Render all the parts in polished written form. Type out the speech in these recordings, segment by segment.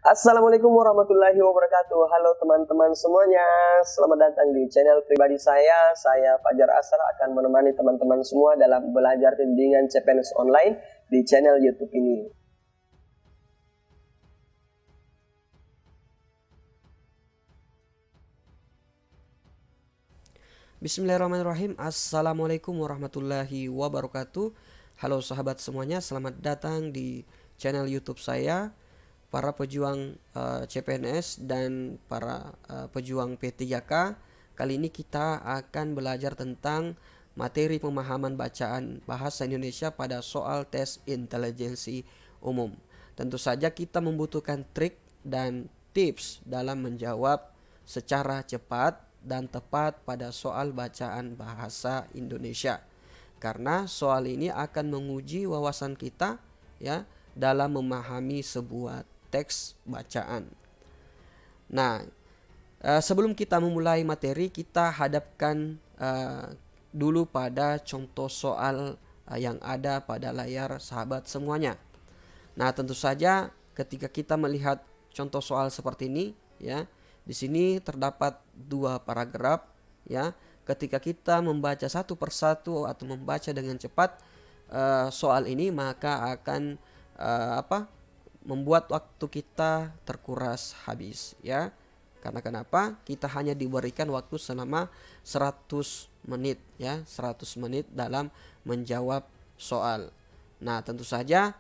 Assalamualaikum warahmatullahi wabarakatuh. Halo teman-teman semuanya, selamat datang di channel pribadi saya. Saya Fajar Asar akan menemani teman-teman semua dalam belajar bimbingan CPNS online di channel YouTube ini. Bismillahirrahmanirrahim. Assalamualaikum warahmatullahi wabarakatuh. Halo sahabat semuanya, selamat datang di channel YouTube saya, para pejuang CPNS dan para pejuang P3K. Kali ini kita akan belajar tentang materi pemahaman bacaan bahasa Indonesia pada soal tes intelijensi umum. Tentu saja kita membutuhkan trik dan tips dalam menjawab secara cepat dan tepat pada soal bacaan bahasa Indonesia. Karena soal ini akan menguji wawasan kita ya dalam memahami sebuah teks bacaan. Nah, sebelum kita memulai materi, kita hadapkan dulu pada contoh soal yang ada pada layar sahabat semuanya. Nah, tentu saja ketika kita melihat contoh soal seperti ini, ya, di sini terdapat dua paragraf, ya. Ketika kita membaca satu persatu atau membaca dengan cepat soal ini, maka akan membuat waktu kita terkuras habis, ya. Karena kenapa? Kita hanya diberikan waktu selama 100 menit, ya, 100 menit dalam menjawab soal. Nah, tentu saja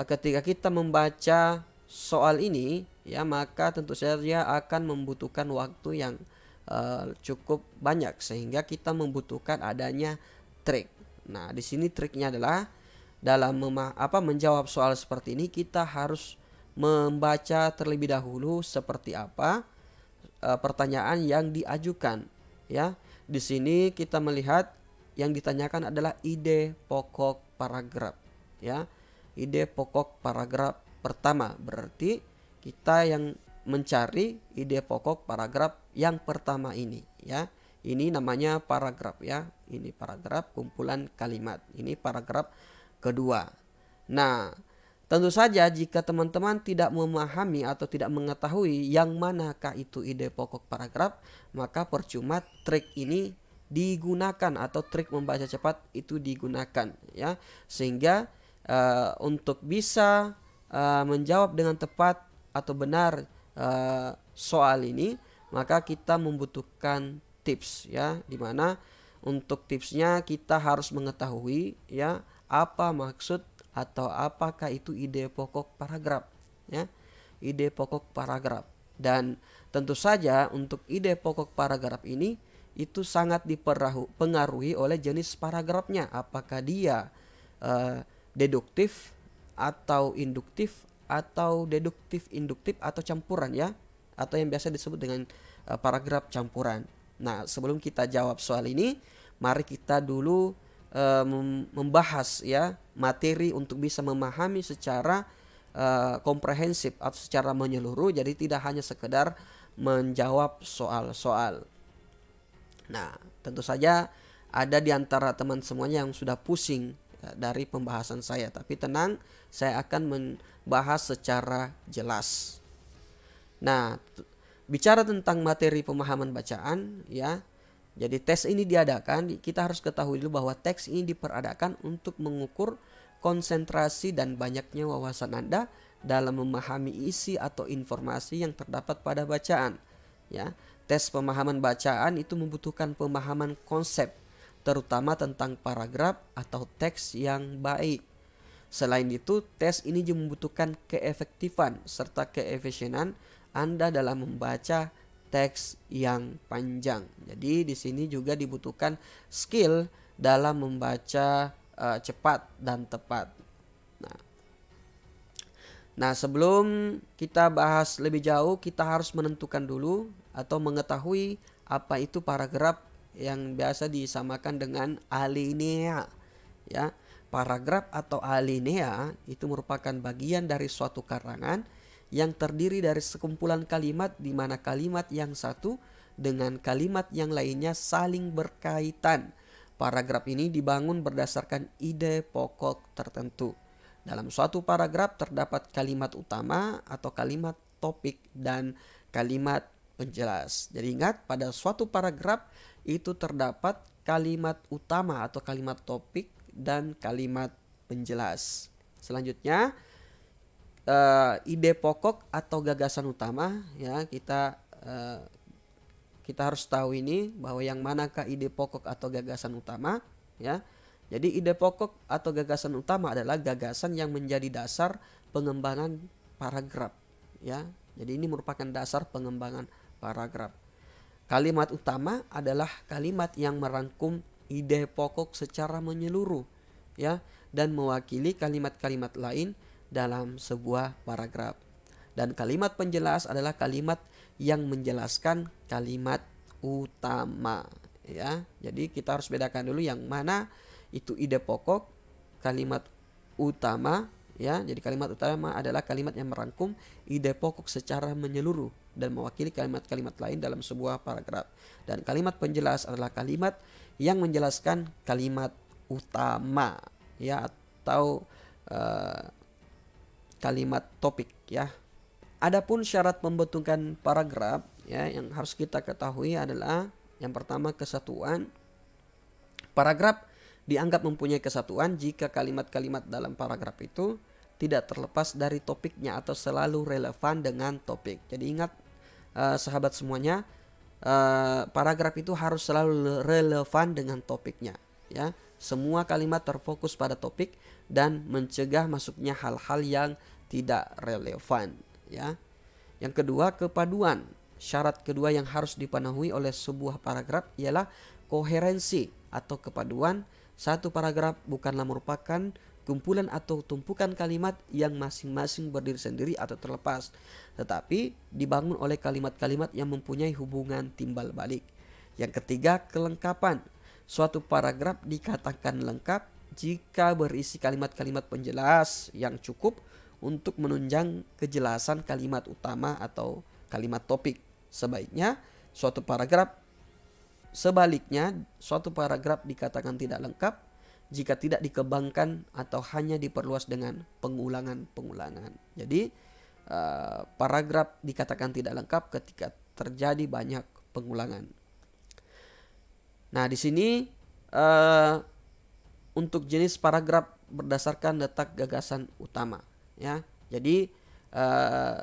ketika kita membaca soal ini, ya, maka tentu saja akan membutuhkan waktu yang cukup banyak, sehingga kita membutuhkan adanya trik. Nah, di sini triknya adalah dalam menjawab soal seperti ini, kita harus membaca terlebih dahulu seperti apa pertanyaan yang diajukan, ya. Di sini kita melihat yang ditanyakan adalah ide pokok paragraf, ya. Ide pokok paragraf pertama, berarti kita yang mencari ide pokok paragraf yang pertama ini, ya. Ini namanya paragraf, ya. Ini paragraf kumpulan kalimat. Ini paragraf kedua. Nah, tentu saja jika teman-teman tidak memahami atau tidak mengetahui yang manakah itu ide pokok paragraf, maka percuma trik ini digunakan atau trik membaca cepat itu digunakan, ya. Sehingga untuk bisa menjawab dengan tepat atau benar soal ini, maka kita membutuhkan tips, ya, dimana untuk tipsnya kita harus mengetahui, ya, apa maksud atau apakah itu ide pokok paragraf, ya, ide pokok paragraf. Dan tentu saja untuk ide pokok paragraf ini itu sangat dipengaruhi oleh jenis paragrafnya, apakah dia deduktif atau induktif atau deduktif induktif atau campuran, ya, atau yang biasa disebut dengan paragraf campuran. Nah, sebelum kita jawab soal ini, mari kita dulu membahas, ya, materi untuk bisa memahami secara komprehensif atau secara menyeluruh, jadi tidak hanya sekedar menjawab soal-soal. Nah, tentu saja ada di antara teman semuanya yang sudah pusing dari pembahasan saya, tapi tenang, saya akan membahas secara jelas. Nah, bicara tentang materi pemahaman bacaan, ya. Jadi tes ini diadakan, kita harus ketahui dulu bahwa teks ini diperadakan untuk mengukur konsentrasi dan banyaknya wawasan Anda dalam memahami isi atau informasi yang terdapat pada bacaan, ya. Tes pemahaman bacaan itu membutuhkan pemahaman konsep, terutama tentang paragraf atau teks yang baik. Selain itu, tes ini juga membutuhkan keefektifan serta keefisienan Anda dalam membaca teks yang panjang. Jadi di sini juga dibutuhkan skill dalam membaca cepat dan tepat. Nah, sebelum kita bahas lebih jauh, kita harus menentukan dulu atau mengetahui apa itu paragraf yang biasa disamakan dengan alinea, ya. Paragraf atau alinea itu merupakan bagian dari suatu karangan yang terdiri dari sekumpulan kalimat di mana kalimat yang satu dengan kalimat yang lainnya saling berkaitan. Paragraf ini dibangun berdasarkan ide pokok tertentu. Dalam suatu paragraf terdapat kalimat utama atau kalimat topik dan kalimat penjelas. Jadi ingat, pada suatu paragraf itu terdapat kalimat utama atau kalimat topik dan kalimat penjelas. Selanjutnya ide pokok atau gagasan utama, ya, kita harus tahu ini bahwa yang manakah ide pokok atau gagasan utama, ya. Jadi ide pokok atau gagasan utama adalah gagasan yang menjadi dasar pengembangan paragraf, ya. Jadi ini merupakan dasar pengembangan paragraf. Kalimat utama adalah kalimat yang merangkum ide pokok secara menyeluruh, ya, dan mewakili kalimat-kalimat lain dalam sebuah paragraf. Dan kalimat penjelas adalah kalimat yang menjelaskan kalimat utama, ya. Jadi kita harus bedakan dulu yang mana itu ide pokok, kalimat utama, ya. Jadi kalimat utama adalah kalimat yang merangkum ide pokok secara menyeluruh dan mewakili kalimat-kalimat lain dalam sebuah paragraf. Dan kalimat penjelas adalah kalimat yang menjelaskan kalimat utama, ya, atau kalimat topik, ya. Adapun syarat pembentukan paragraf, ya, yang harus kita ketahui adalah yang pertama kesatuan. Paragraf dianggap mempunyai kesatuan jika kalimat-kalimat dalam paragraf itu tidak terlepas dari topiknya atau selalu relevan dengan topik. Jadi ingat sahabat semuanya, paragraf itu harus selalu relevan dengan topiknya, ya. Semua kalimat terfokus pada topik dan mencegah masuknya hal-hal yang tidak relevan, ya. Yang kedua, kepaduan. Syarat kedua yang harus dipenuhi oleh sebuah paragraf ialah koherensi atau kepaduan. Satu paragraf bukanlah merupakan kumpulan atau tumpukan kalimat yang masing-masing berdiri sendiri atau terlepas, tetapi dibangun oleh kalimat-kalimat yang mempunyai hubungan timbal balik. Yang ketiga, kelengkapan. Suatu paragraf dikatakan lengkap jika berisi kalimat-kalimat penjelas yang cukup untuk menunjang kejelasan kalimat utama atau kalimat topik. Sebaliknya, suatu paragraf dikatakan tidak lengkap jika tidak dikembangkan atau hanya diperluas dengan pengulangan-pengulangan. Jadi paragraf dikatakan tidak lengkap ketika terjadi banyak pengulangan. Nah, di sini untuk jenis paragraf berdasarkan letak gagasan utama, ya. Jadi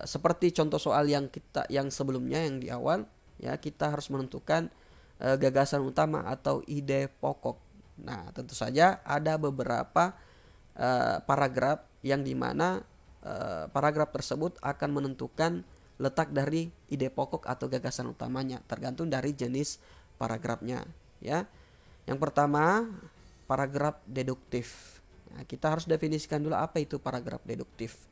seperti contoh soal yang sebelumnya yang di awal, ya, kita harus menentukan gagasan utama atau ide pokok. Nah, tentu saja ada beberapa paragraf yang dimana paragraf tersebut akan menentukan letak dari ide pokok atau gagasan utamanya, tergantung dari jenis paragrafnya, ya. Yang pertama, paragraf deduktif. Nah, kita harus definisikan dulu apa itu paragraf deduktif.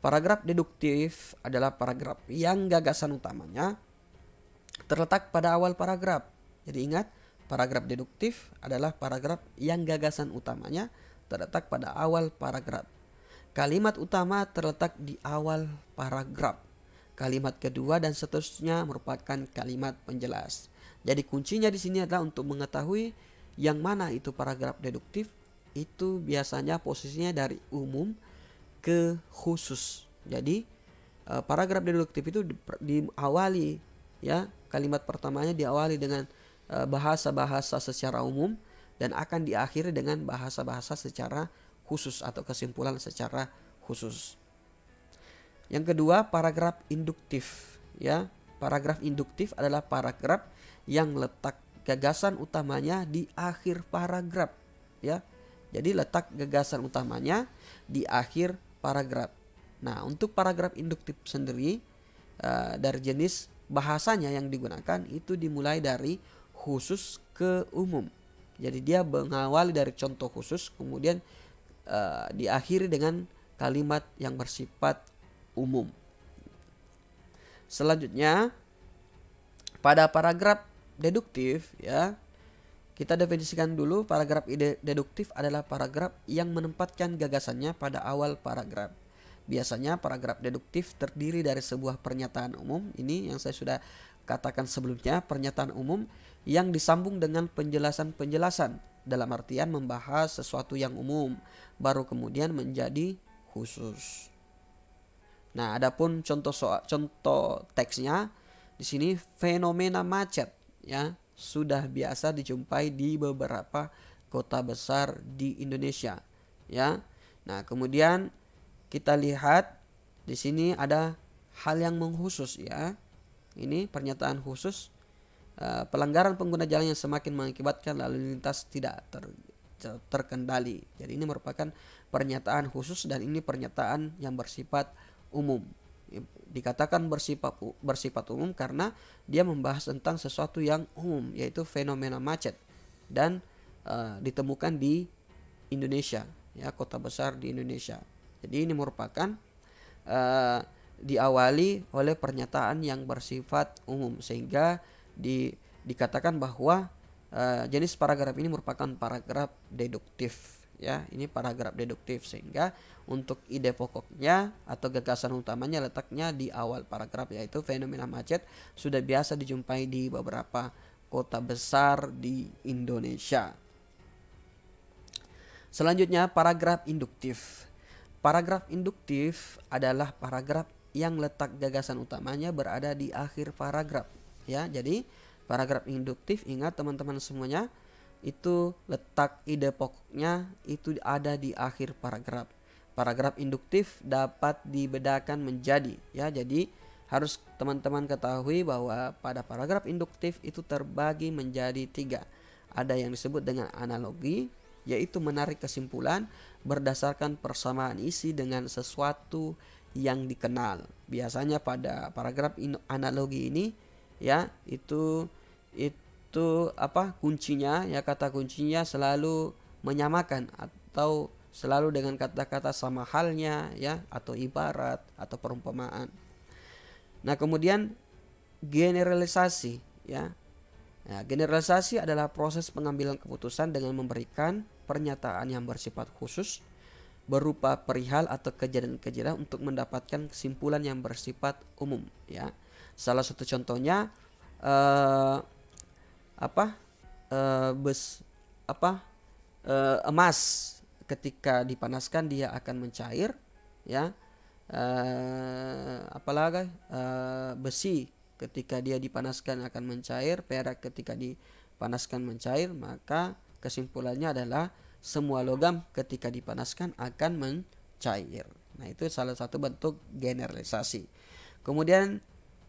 Paragraf deduktif adalah paragraf yang gagasan utamanya terletak pada awal paragraf. Jadi ingat, paragraf deduktif adalah paragraf yang gagasan utamanya terletak pada awal paragraf. Kalimat utama terletak di awal paragraf. Kalimat kedua dan seterusnya merupakan kalimat penjelas. Jadi kuncinya di sini adalah untuk mengetahui yang mana itu paragraf deduktif. Itu biasanya posisinya dari umum ke khusus. Jadi paragraf deduktif itu diawali, ya, kalimat pertamanya diawali dengan bahasa-bahasa secara umum dan akan diakhiri dengan bahasa-bahasa secara khusus atau kesimpulan secara khusus. Yang kedua, paragraf induktif, ya. Paragraf induktif adalah paragraf yang letak gagasan utamanya di akhir paragraf, ya. Jadi letak gagasan utamanya di akhir paragraf. Nah, untuk paragraf induktif sendiri dari jenis bahasanya yang digunakan itu dimulai dari khusus ke umum. Jadi dia mengawali dari contoh khusus kemudian diakhiri dengan kalimat yang bersifat umum. Selanjutnya, pada paragraf deduktif, ya, kita definisikan dulu paragraf deduktif adalah paragraf yang menempatkan gagasannya pada awal paragraf. Biasanya paragraf deduktif terdiri dari sebuah pernyataan umum. Ini yang saya sudah katakan sebelumnya, pernyataan umum yang disambung dengan penjelasan-penjelasan dalam artian membahas sesuatu yang umum, baru kemudian menjadi khusus. Nah, adapun contoh teksnya di sini fenomena macet ya sudah biasa dijumpai di beberapa kota besar di Indonesia ya. Nah, kemudian kita lihat di sini ada hal yang mengkhusus ya. Ini pernyataan khusus, pelanggaran pengguna jalan yang semakin mengakibatkan lalu lintas tidak terkendali. Jadi ini merupakan pernyataan khusus dan ini pernyataan yang bersifat umum. Dikatakan bersifat umum karena dia membahas tentang sesuatu yang umum, yaitu fenomena macet dan ditemukan di Indonesia ya, kota besar di Indonesia. Jadi ini merupakan diawali oleh pernyataan yang bersifat umum sehingga dikatakan bahwa jenis paragraf ini merupakan paragraf deduktif ya. Ini paragraf deduktif sehingga untuk ide pokoknya atau gagasan utamanya letaknya di awal paragraf, yaitu fenomena macet sudah biasa dijumpai di beberapa kota besar di Indonesia. Selanjutnya paragraf induktif. Paragraf induktif adalah paragraf yang letak gagasan utamanya berada di akhir paragraf ya. Jadi paragraf induktif, ingat teman-teman semuanya, itu letak ide pokoknya itu ada di akhir paragraf. Paragraf induktif dapat dibedakan menjadi ya. Jadi harus teman-teman ketahui bahwa pada paragraf induktif itu terbagi menjadi 3. Ada yang disebut dengan analogi, yaitu menarik kesimpulan berdasarkan persamaan isi dengan sesuatu yang dikenal. Biasanya pada paragraf analogi ini ya itu kuncinya ya, kata kuncinya selalu menyamakan atau selalu dengan kata-kata sama halnya ya, atau ibarat atau perumpamaan. Nah, kemudian generalisasi ya. Nah, generalisasi adalah proses pengambilan keputusan dengan memberikan pernyataan yang bersifat khusus berupa perihal atau kejadian-kejadian untuk mendapatkan kesimpulan yang bersifat umum ya. Salah satu contohnya emas ketika dipanaskan dia akan mencair ya. Besi ketika dia dipanaskan akan mencair, perak ketika dipanaskan mencair, maka kesimpulannya adalah semua logam ketika dipanaskan akan mencair. Nah, itu salah satu bentuk generalisasi. Kemudian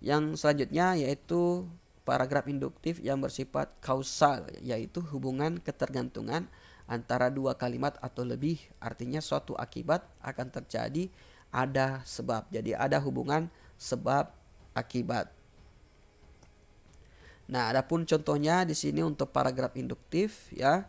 yang selanjutnya yaitu paragraf induktif yang bersifat kausal, yaitu hubungan ketergantungan antara dua kalimat atau lebih. Artinya suatu akibat akan terjadi ada sebab. Jadi ada hubungan sebab akibat. Nah, adapun contohnya di sini untuk paragraf induktif ya.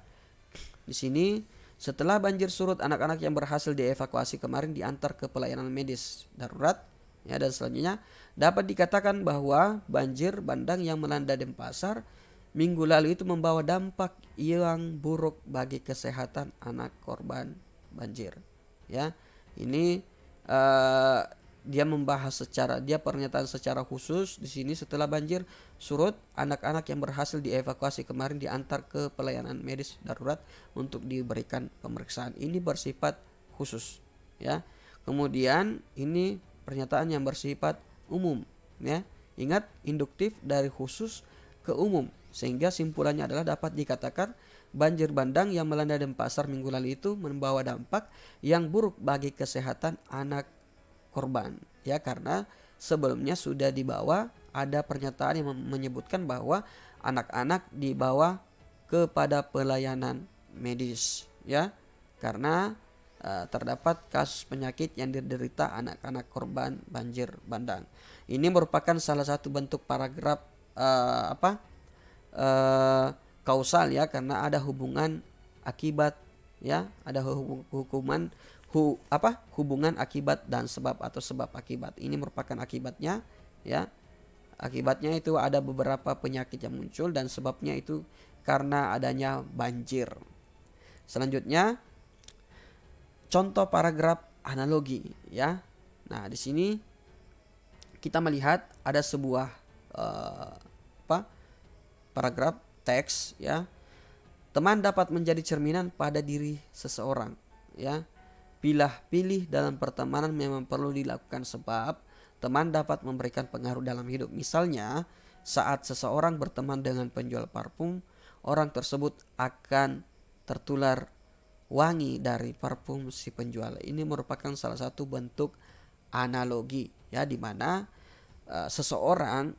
Di sini setelah banjir surut, anak-anak yang berhasil dievakuasi kemarin diantar ke pelayanan medis darurat ya. Dan selanjutnya dapat dikatakan bahwa banjir bandang yang melanda Denpasar minggu lalu itu membawa dampak yang buruk bagi kesehatan anak korban banjir ya. Ini dia pernyataan secara khusus di sini. Setelah banjir surut, anak-anak yang berhasil dievakuasi kemarin diantar ke pelayanan medis darurat untuk diberikan pemeriksaan. Ini bersifat khusus ya. Kemudian ini pernyataan yang bersifat umum ya. Ingat, induktif dari khusus ke umum sehingga simpulannya adalah dapat dikatakan banjir bandang yang melanda Denpasar minggu lalu itu membawa dampak yang buruk bagi kesehatan anak korban ya, karena sebelumnya sudah dibawa ada pernyataan yang menyebutkan bahwa anak-anak dibawa kepada pelayanan medis ya, karena terdapat kasus penyakit yang diderita anak-anak korban banjir bandang. Ini merupakan salah satu bentuk paragraf kausal ya, karena ada hubungan akibat ya, ada hubungan akibat dan sebab atau sebab akibat. Ini merupakan akibatnya ya. Akibatnya itu ada beberapa penyakit yang muncul dan sebabnya itu karena adanya banjir. Selanjutnya contoh paragraf analogi ya. Nah, di sini kita melihat ada sebuah paragraf teks ya. Teman dapat menjadi cerminan pada diri seseorang ya. Pilih dalam pertemanan memang perlu dilakukan sebab teman dapat memberikan pengaruh dalam hidup. Misalnya, saat seseorang berteman dengan penjual parfum, orang tersebut akan tertular wangi dari parfum si penjual. Ini merupakan salah satu bentuk analogi, ya, di mana seseorang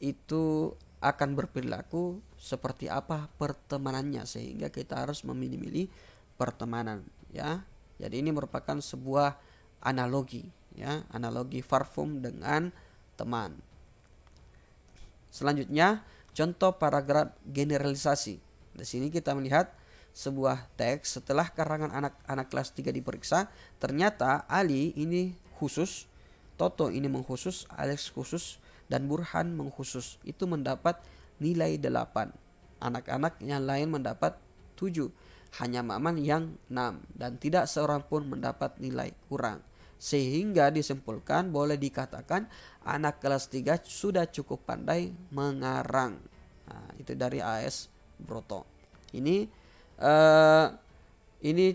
itu akan berperilaku seperti apa pertemanannya, sehingga kita harus memilih-milih pertemanan, ya. Jadi ini merupakan sebuah analogi, ya, analogi parfum dengan teman. Selanjutnya, contoh paragraf generalisasi. Di sini kita melihat sebuah teks setelah karangan anak-anak kelas 3 diperiksa, ternyata Ali ini khusus, Toto ini mengkhusus, Alex khusus, dan Burhan mengkhusus. Itu mendapat nilai 8. Anak-anak yang lain mendapat 7. Hanya Maman yang 6 dan tidak seorang pun mendapat nilai kurang. Sehingga disimpulkan boleh dikatakan anak kelas 3 sudah cukup pandai mengarang. Nah, itu dari AS Broto. Ini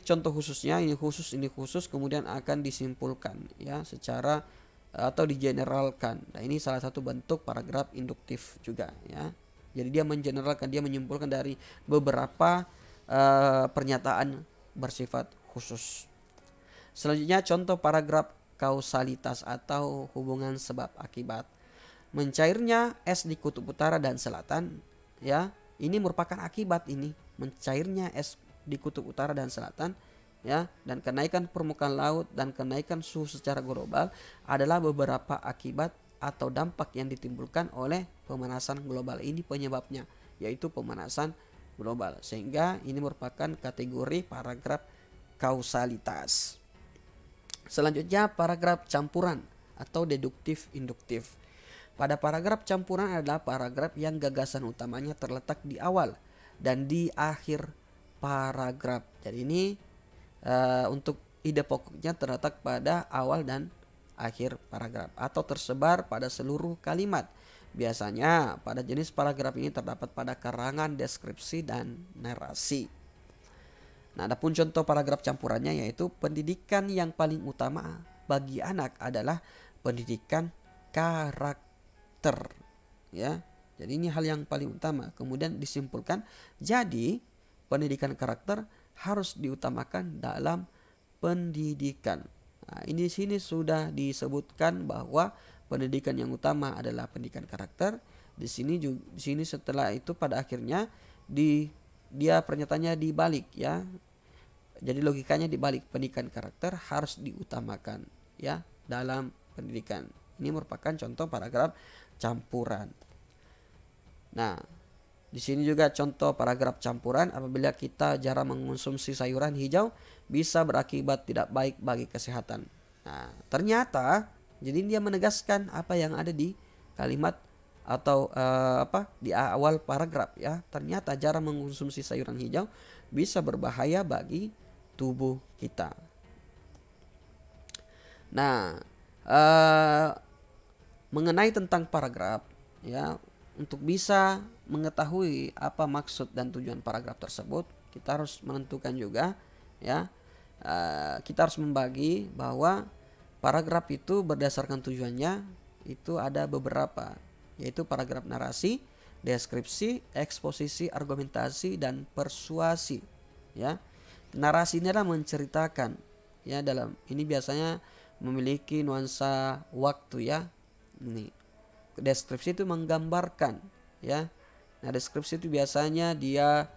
contoh khususnya, ini khusus, kemudian akan disimpulkan, ya, secara atau digeneralkan. Nah, ini salah satu bentuk paragraf induktif juga, ya. Jadi dia mengeneralkan, dia menyimpulkan dari beberapa pernyataan bersifat khusus. Selanjutnya contoh paragraf kausalitas atau hubungan sebab akibat. Mencairnya es di kutub utara dan selatan, ya, ini merupakan akibat ini. Mencairnya es di kutub utara dan selatan, ya, dan kenaikan permukaan laut dan kenaikan suhu secara global adalah beberapa akibat atau dampak yang ditimbulkan oleh pemanasan global. Ini penyebabnya, yaitu pemanasan global. Sehingga ini merupakan kategori paragraf kausalitas. Selanjutnya paragraf campuran atau deduktif induktif. Pada paragraf campuran adalah paragraf yang gagasan utamanya terletak di awal dan di akhir paragraf. Jadi ini untuk ide pokoknya terletak pada awal dan akhir paragraf atau tersebar pada seluruh kalimat. Biasanya pada jenis paragraf ini terdapat pada karangan deskripsi dan narasi. Nah, adapun contoh paragraf campurannya yaitu pendidikan yang paling utama bagi anak adalah pendidikan karakter, ya. Jadi ini hal yang paling utama. Kemudian disimpulkan, jadi pendidikan karakter harus diutamakan dalam pendidikan. Nah, ini di sini sudah disebutkan bahwa pendidikan yang utama adalah pendidikan karakter. Di sini setelah itu pada akhirnya dia pernyataannya dibalik, ya. Jadi logikanya dibalik, pendidikan karakter harus diutamakan, ya, dalam pendidikan. Ini merupakan contoh paragraf campuran. Nah, di sini juga contoh paragraf campuran, apabila kita jarang mengonsumsi sayuran hijau bisa berakibat tidak baik bagi kesehatan. Nah, ternyata jadi dia menegaskan apa yang ada di kalimat atau di awal paragraf, ya. Ternyata jarang mengonsumsi sayuran hijau bisa berbahaya bagi tubuh kita. Nah, mengenai tentang paragraf, ya, untuk bisa mengetahui apa maksud dan tujuan paragraf tersebut, kita harus menentukan juga, ya. Kita harus membagi bahwa paragraf itu berdasarkan tujuannya itu ada beberapa, yaitu paragraf narasi, deskripsi, eksposisi, argumentasi, dan persuasi, ya. Narasi ini adalah menceritakan, ya, dalam ini biasanya memiliki nuansa waktu, ya. Ini deskripsi itu menggambarkan, ya. Nah, deskripsi itu biasanya dia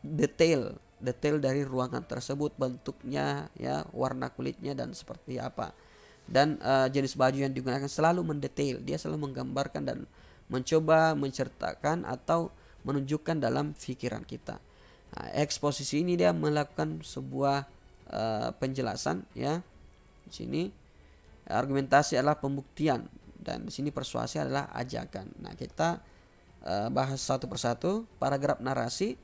detail dari ruangan tersebut, bentuknya, ya, warna kulitnya dan seperti apa. Dan jenis baju yang digunakan selalu mendetail, dia selalu menggambarkan dan mencoba menceritakan atau menunjukkan dalam pikiran kita. Nah, eksposisi ini dia melakukan sebuah penjelasan, ya. Di sini argumentasi adalah pembuktian dan di sini persuasi adalah ajakan. Nah, kita bahas satu persatu. Paragraf narasi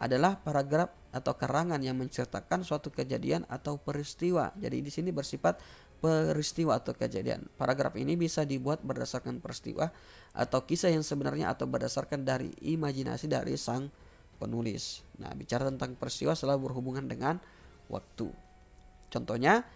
adalah paragraf atau karangan yang menceritakan suatu kejadian atau peristiwa. Jadi di sini bersifat peristiwa atau kejadian. Paragraf ini bisa dibuat berdasarkan peristiwa atau kisah yang sebenarnya atau berdasarkan dari imajinasi dari sang penulis. Nah, bicara tentang peristiwa selalu berhubungan dengan waktu. Contohnya,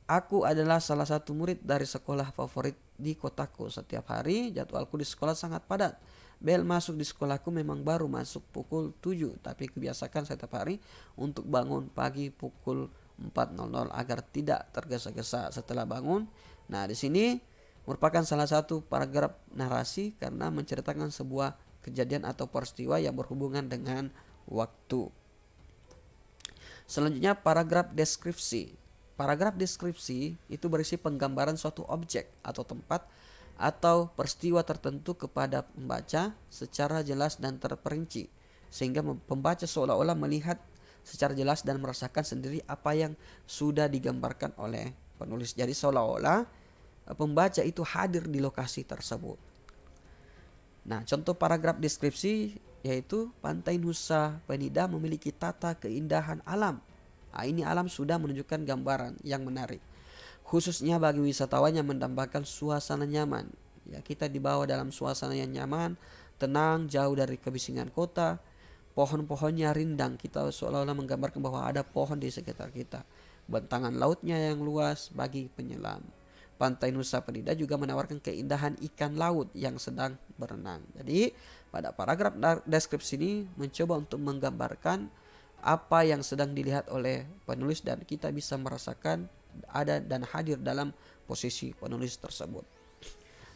aku adalah salah satu murid dari sekolah favorit di kotaku. Setiap hari jadwalku di sekolah sangat padat. Bel masuk di sekolahku memang baru masuk pukul 7, tapi kebiasakan setiap hari untuk bangun pagi pukul 4.00 agar tidak tergesa-gesa setelah bangun. Nah, di sini merupakan salah satu paragraf narasi karena menceritakan sebuah kejadian atau peristiwa yang berhubungan dengan waktu. Selanjutnya paragraf deskripsi. Paragraf deskripsi itu berisi penggambaran suatu objek atau tempat atau peristiwa tertentu kepada pembaca secara jelas dan terperinci, sehingga pembaca seolah-olah melihat secara jelas dan merasakan sendiri apa yang sudah digambarkan oleh penulis. Jadi seolah-olah pembaca itu hadir di lokasi tersebut. Nah, contoh paragraf deskripsi yaitu Pantai Nusa Penida memiliki tata keindahan alam. Nah, ini alam sudah menunjukkan gambaran yang menarik, khususnya bagi wisatawan yang mendambakan suasana nyaman. Ya, kita dibawa dalam suasana yang nyaman, tenang, jauh dari kebisingan kota. Pohon-pohonnya rindang, kita seolah-olah menggambarkan bahwa ada pohon di sekitar kita. Bentangan lautnya yang luas bagi penyelam. Pantai Nusa Penida juga menawarkan keindahan ikan laut yang sedang berenang. Jadi pada paragraf deskripsi ini mencoba untuk menggambarkan apa yang sedang dilihat oleh penulis dan kita bisa merasakan ada dan hadir dalam posisi penulis tersebut.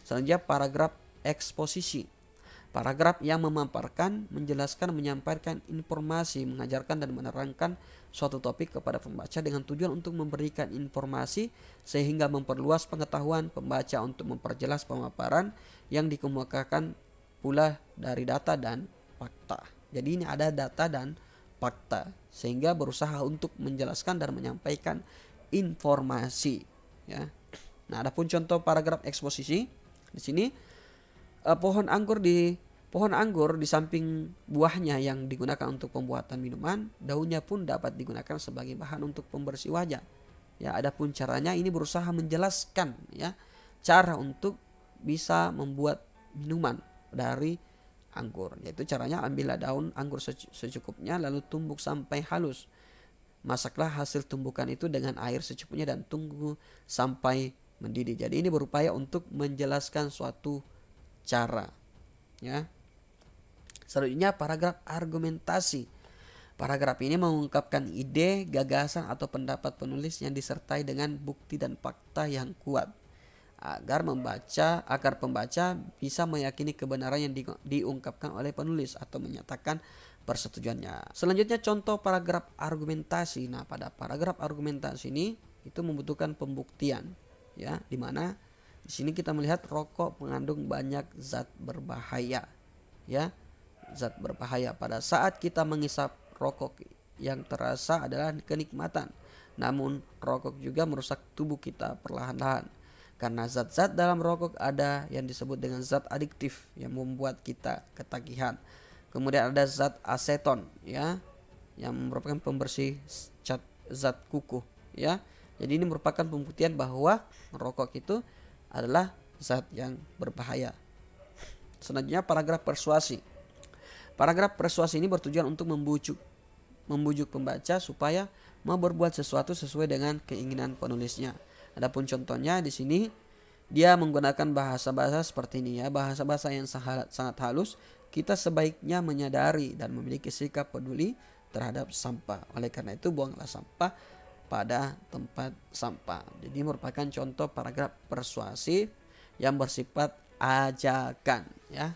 Selanjutnya paragraf eksposisi. Paragraf yang memaparkan, menjelaskan, menyampaikan informasi, mengajarkan dan menerangkan suatu topik kepada pembaca dengan tujuan untuk memberikan informasi sehingga memperluas pengetahuan pembaca untuk memperjelas pemaparan yang dikemukakan pula dari data dan fakta. Jadi ini ada data dan fakta sehingga berusaha untuk menjelaskan dan menyampaikan informasi, ya. Nah, adapun contoh paragraf eksposisi di sini pohon anggur di samping buahnya yang digunakan untuk pembuatan minuman, daunnya pun dapat digunakan sebagai bahan untuk pembersih wajah. Ya, adapun caranya ini berusaha menjelaskan ya cara untuk bisa membuat minuman dari anggur, yaitu caranya ambillah daun anggur secukupnya lalu tumbuk sampai halus. Masaklah hasil tumbukan itu dengan air secukupnya dan tunggu sampai mendidih. Jadi ini berupaya untuk menjelaskan suatu cara, ya. Selanjutnya paragraf argumentasi. Paragraf ini mengungkapkan ide, gagasan atau pendapat penulis yang disertai dengan bukti dan fakta yang kuat agar pembaca bisa meyakini kebenaran yang diungkapkan oleh penulis atau menyatakan persetujuannya. Selanjutnya contoh paragraf argumentasi. Nah, pada paragraf argumentasi ini itu membutuhkan pembuktian, ya, di mana di sini kita melihat rokok mengandung banyak zat berbahaya, ya. Zat berbahaya. Pada saat kita menghisap rokok yang terasa adalah kenikmatan, namun rokok juga merusak tubuh kita perlahan-lahan. Karena zat-zat dalam rokok ada yang disebut dengan zat adiktif yang membuat kita ketagihan. Kemudian ada zat aseton, ya, yang merupakan pembersih zat kukuh, ya. Jadi ini merupakan pembuktian bahwa rokok itu adalah zat yang berbahaya. Selanjutnya paragraf persuasi. Paragraf persuasi ini bertujuan untuk membujuk pembaca supaya mau berbuat sesuatu sesuai dengan keinginan penulisnya. Adapun contohnya di sini dia menggunakan bahasa-bahasa seperti ini, ya, bahasa-bahasa yang sangat halus. Kita sebaiknya menyadari dan memiliki sikap peduli terhadap sampah. Oleh karena itu buanglah sampah pada tempat sampah. Jadi merupakan contoh paragraf persuasif yang bersifat ajakan, ya.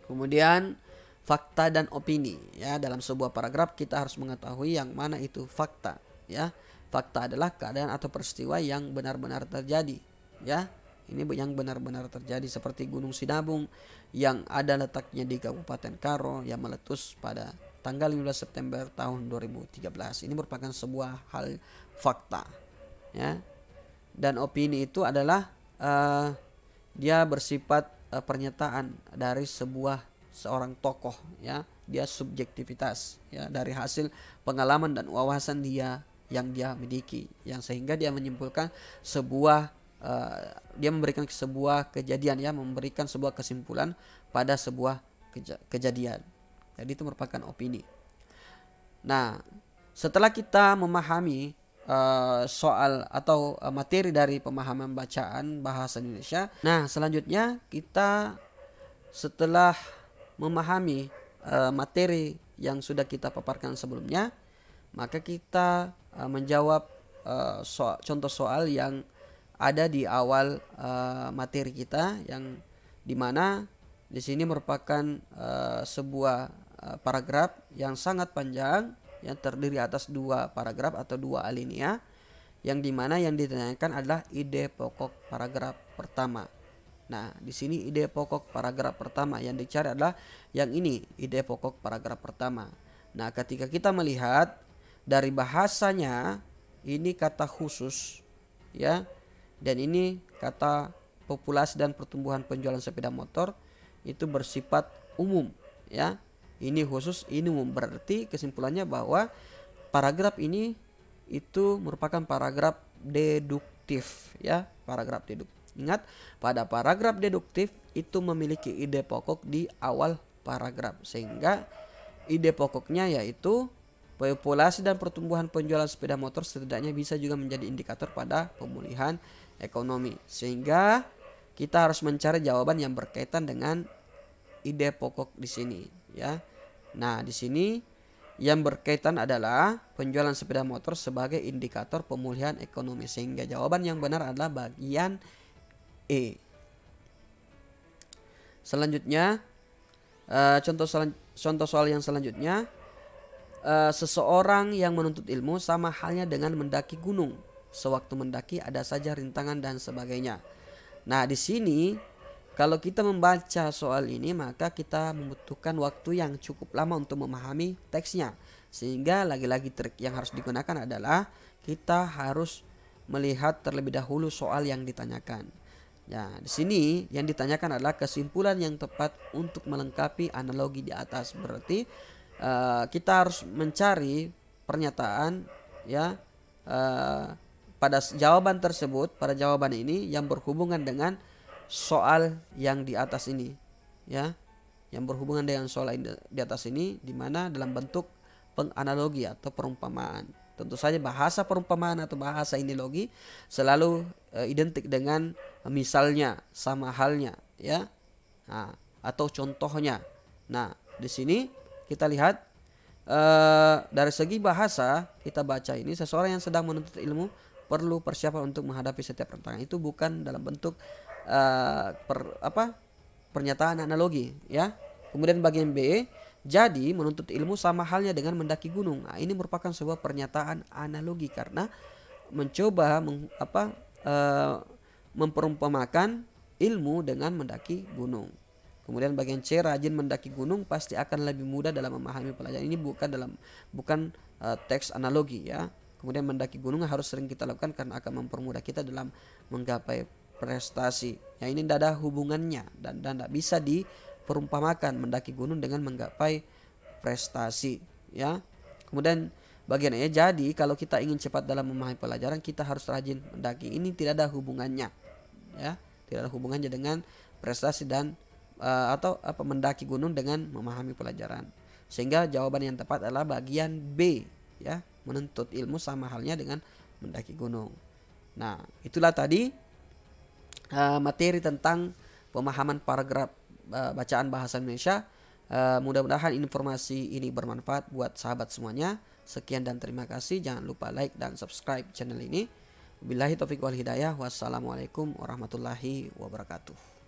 Kemudian fakta dan opini, ya. Dalam sebuah paragraf kita harus mengetahui yang mana itu fakta, ya. Fakta adalah keadaan atau peristiwa yang benar-benar terjadi, ya. Ini yang benar-benar terjadi seperti Gunung Sinabung yang ada letaknya di Kabupaten Karo yang meletus pada tanggal 15 September tahun 2013. Ini merupakan sebuah hal fakta, ya. Dan opini itu adalah dia bersifat pernyataan dari seorang tokoh, ya. Dia subjektivitas, ya, dari hasil pengalaman dan wawasan dia yang dia miliki, yang sehingga dia menyimpulkan dia memberikan sebuah kejadian, ya, memberikan sebuah kesimpulan pada sebuah kejadian. Jadi itu merupakan opini. Nah, setelah kita memahami soal atau materi dari pemahaman bacaan bahasa Indonesia, nah selanjutnya kita setelah memahami materi yang sudah kita paparkan sebelumnya, maka kita menjawab contoh soal yang ada di awal materi kita, yang dimana di sini merupakan sebuah paragraf yang sangat panjang yang terdiri atas 2 paragraf atau 2 alinea, yang dimana yang ditanyakan adalah ide pokok paragraf pertama. Nah, di sini ide pokok paragraf pertama yang dicari adalah yang ini, ide pokok paragraf pertama. Nah, ketika kita melihat dari bahasanya, ini kata khusus ya, dan ini kata populasi dan pertumbuhan penjualan sepeda motor, itu bersifat umum ya. Ini khusus, ini umum, berarti kesimpulannya bahwa paragraf ini itu merupakan paragraf deduktif ya, paragraf deduktif. Ingat, pada paragraf deduktif itu memiliki ide pokok di awal paragraf, sehingga ide pokoknya yaitu populasi dan pertumbuhan penjualan sepeda motor setidaknya bisa juga menjadi indikator pada pemulihan ekonomi, sehingga kita harus mencari jawaban yang berkaitan dengan ide pokok di sini ya. Nah, di sini yang berkaitan adalah penjualan sepeda motor sebagai indikator pemulihan ekonomi, sehingga jawaban yang benar adalah bagian E. Selanjutnya contoh soal yang selanjutnya, seseorang yang menuntut ilmu sama halnya dengan mendaki gunung. Sewaktu mendaki ada saja rintangan dan sebagainya. Nah, di sini kalau kita membaca soal ini, maka kita membutuhkan waktu yang cukup lama untuk memahami teksnya. Sehingga lagi-lagi trik yang harus digunakan adalah kita harus melihat terlebih dahulu soal yang ditanyakan. Nah, di sini yang ditanyakan adalah kesimpulan yang tepat untuk melengkapi analogi di atas. Berarti kita harus mencari pernyataan ya pada jawaban tersebut, pada jawaban ini yang berhubungan dengan soal yang di atas ini ya, yang berhubungan dengan soal di atas ini, di mana dalam bentuk penganalogi atau perumpamaan. Tentu saja bahasa perumpamaan atau bahasa analogi selalu identik dengan misalnya, sama halnya ya, nah, atau contohnya. Nah, di sini kita lihat dari segi bahasa, kita baca ini, seseorang yang sedang menuntut ilmu perlu persiapan untuk menghadapi setiap tantangan. Itu bukan dalam bentuk pernyataan analogi ya. Kemudian bagian B, jadi menuntut ilmu sama halnya dengan mendaki gunung. Nah, ini merupakan sebuah pernyataan analogi karena mencoba memperumpamakan ilmu dengan mendaki gunung. Kemudian bagian C, rajin mendaki gunung pasti akan lebih mudah dalam memahami pelajaran. Ini bukan teks analogi ya. Kemudian mendaki gunung harus sering kita lakukan karena akan mempermudah kita dalam menggapai prestasi. Ya, ini tidak ada hubungannya dan tidak bisa diperumpamakan mendaki gunung dengan menggapai prestasi ya. Kemudian bagian E, jadi kalau kita ingin cepat dalam memahami pelajaran kita harus rajin mendaki. Ini tidak ada hubungannya ya, tidak ada hubungannya dengan prestasi dan mendaki gunung dengan memahami pelajaran. Sehingga jawaban yang tepat adalah bagian B ya, menuntut ilmu sama halnya dengan mendaki gunung. Nah, itulah tadi materi tentang pemahaman paragraf bacaan bahasa Indonesia. Mudah-mudahan informasi ini bermanfaat buat sahabat semuanya. Sekian dan terima kasih. Jangan lupa like dan subscribe channel ini. Wabillahi taufiq wal hidayah. Wassalamualaikum warahmatullahi wabarakatuh.